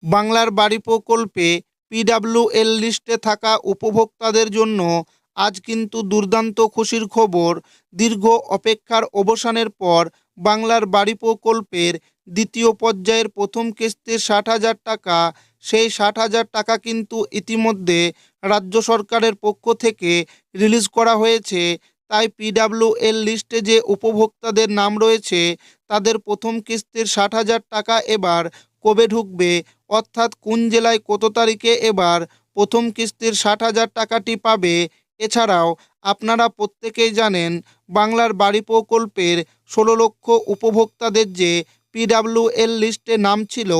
বাংলার বাড়ি প্রকল্পে পিডাব্লিউএল লিস্টে থাকা উপভোক্তাদের জন্য আজ কিন্তু দুর্দান্ত খুশির খবর। দীর্ঘ অপেক্ষার অবসানের পর বাংলার বাড়ি প্রকল্পের দ্বিতীয় পর্যায়ের প্রথম কিস্তির 60,000 টাকা, সেই 60,000 টাকা কিন্তু ইতিমধ্যে রাজ্য সরকারের পক্ষ থেকে রিলিজ করা হয়েছে। তাই পিডাব্লিউএল লিস্টে যে উপভোক্তাদের নাম রয়েছে তাদের প্রথম কিস্তির 60,000 টাকা এবার কবে ঢুকবে, অর্থাৎ কোন জেলায় কত তারিখে এবার প্রথম কিস্তির 60,000 টাকাটি পাবে। এছাড়াও আপনারা প্রত্যেকেই জানেন বাংলার বাড়ি প্রকল্পের 16 লক্ষ উপভোক্তাদের যে পিডাব্লিউএল লিস্টে নাম ছিল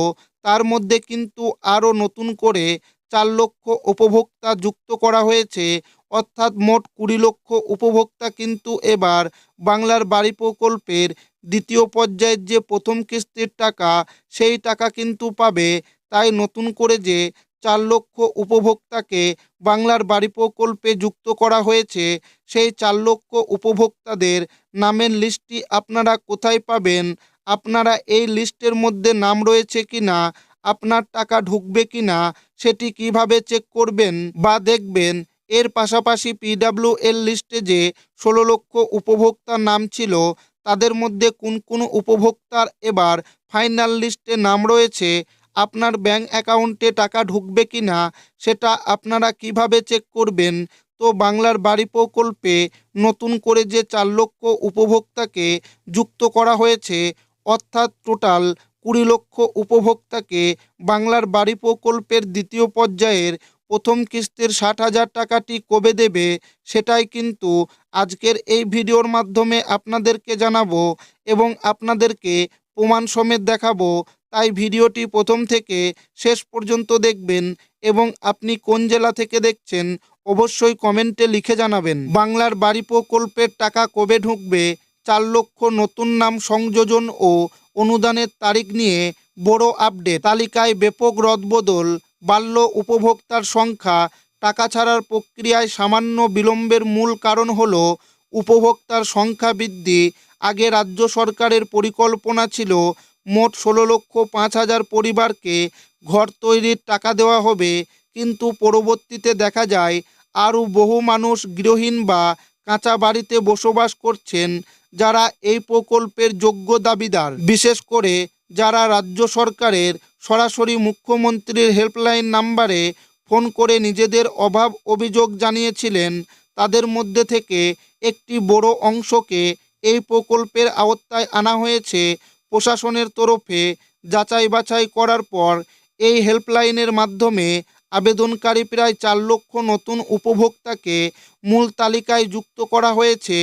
তার মধ্যে কিন্তু আরও নতুন করে 4 লক্ষ উপভোক্তা যুক্ত করা হয়েছে, অর্থাৎ মোট 20 লক্ষ উপভোক্তা কিন্তু এবার বাংলার বাড়ি প্রকল্পের দ্বিতীয় পর্যায়ের যে প্রথম কিস্তির টাকা সেই টাকা কিন্তু পাবে। তাই নতুন করে যে 4 লক্ষ উপভোক্তাকে বাংলার বাড়ি প্রকল্পে যুক্ত করা হয়েছে সেই 4 লক্ষ উপভোক্তাদের নামের লিস্টটি আপনারা কোথায় পাবেন, আপনারা এই লিস্টের মধ্যে নাম রয়েছে কিনা, আপনার টাকা ঢুকবে কিনা সেটি কিভাবে চেক করবেন বা দেখবেন। এর পাশাপাশি পিডাব্লিউএল লিস্টে যে 16 লক্ষ উপভোক্তার নাম ছিল তাদের মধ্যে কোন কোন উপভোক্তার এবার ফাইনাল লিস্টে নাম রয়েছে, আপনার ব্যাংক অ্যাকাউন্টে টাকা ঢুকবে কিনা সেটা আপনারা কিভাবে চেক করবেন। তো বাংলার বাড়ি প্রকল্পে নতুন করে যে 4 লক্ষ উপভোক্তাকে যুক্ত করা হয়েছে, অর্থাৎ টোটাল 20 লক্ষ উপভোক্তাকে বাংলার বাড়ি প্রকল্পের দ্বিতীয় পর্যায়ের প্রথম কিস্তির 60,000 টাকাটি কবে দেবে সেটাই কিন্তু আজকের এই ভিডিওর মাধ্যমে আপনাদেরকে জানাবো এবং আপনাদেরকে প্রমাণ সমেত দেখাবো। তাই ভিডিওটি প্রথম থেকে শেষ পর্যন্ত দেখবেন এবং আপনি কোন জেলা থেকে দেখছেন অবশ্যই কমেন্টে লিখে জানাবেন। বাংলার বাড়ি প্রকল্পের টাকা কবে ঢুকবে, 4 লক্ষ নতুন নাম সংযোজন ও অনুদানের তারিখ নিয়ে বড় আপডেট। তালিকায় ব্যাপক রদবদল, বাড়ল উপভোক্তার সংখ্যা। টাকা ছাড়ার প্রক্রিয়ায় সামান্য বিলম্বের মূল কারণ হল উপভোক্তার সংখ্যা বৃদ্ধি। আগে রাজ্য সরকারের পরিকল্পনা ছিল মোট 16,05,000 পরিবারকে ঘর তৈরির টাকা দেওয়া হবে, কিন্তু পরবর্তীতে দেখা যায় আরও বহু মানুষ গৃহহীন বা কাঁচা বাড়িতে বসবাস করছেন যারা এই প্রকল্পের যোগ্য দাবিদার। বিশেষ করে যারা রাজ্য সরকারের সরাসরি মুখ্যমন্ত্রীর হেল্পলাইন নাম্বারে ফোন করে নিজেদের অভাব অভিযোগ জানিয়েছিলেন, তাদের মধ্যে থেকে একটি বড় অংশকে এই প্রকল্পের আওতায় আনা হয়েছে। প্রশাসনের তরফে যাচাই বাছাই করার পর এই হেল্পলাইনের মাধ্যমে আবেদনকারী প্রায় 4 লক্ষ নতুন উপভোক্তাকে মূল তালিকায় যুক্ত করা হয়েছে।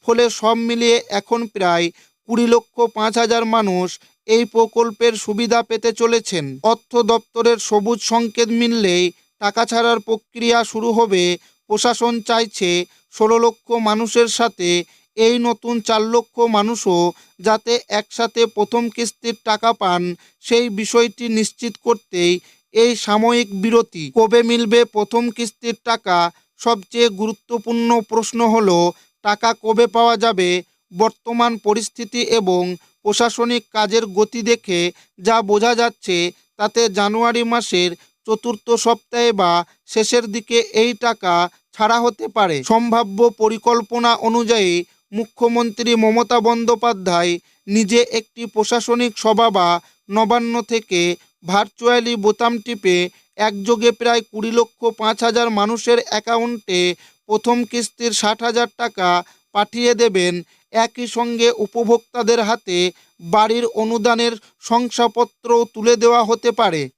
ফলে সব মিলিয়ে এখন প্রায় 20,05,000 মানুষ এই প্রকল্পের সুবিধা পেতে চলেছেন। অর্থ দপ্তরের সবুজ সংকেত মিললেই টাকা ছাড়ার প্রক্রিয়া শুরু হবে। প্রশাসন চাইছে 16 লক্ষ মানুষের সাথে এই নতুন 4 লক্ষ মানুষও যাতে একসাথে প্রথম কিস্তির টাকা পান সেই বিষয়টি নিশ্চিত করতেই এই সাময়িক বিরতি। কবে মিলবে প্রথম কিস্তির টাকা? সবচেয়ে গুরুত্বপূর্ণ প্রশ্ন হলো টাকা কবে পাওয়া যাবে। বর্তমান পরিস্থিতি এবং প্রশাসনিক কাজের গতি দেখে যা বোঝা যাচ্ছে তাতে জানুয়ারি মাসের চতুর্থ সপ্তাহে বা শেষের দিকে এই টাকা ছাড়া হতে পারে। সম্ভাব্য পরিকল্পনা অনুযায়ী মুখ্যমন্ত্রী মমতা বন্দ্যোপাধ্যায় নিজে একটি প্রশাসনিক সভা বা নবান্ন থেকে ভার্চুয়ালি বোতাম টিপে একযোগে প্রায় 20,05,000 মানুষের অ্যাকাউন্টে প্রথম কিস্তির 60,000 টাকা পাঠিয়ে দেবেন। একই সঙ্গে উপভোক্তাদের হাতে বাড়ির অনুদানের শংসাপত্রও তুলে দেওয়া হতে পারে।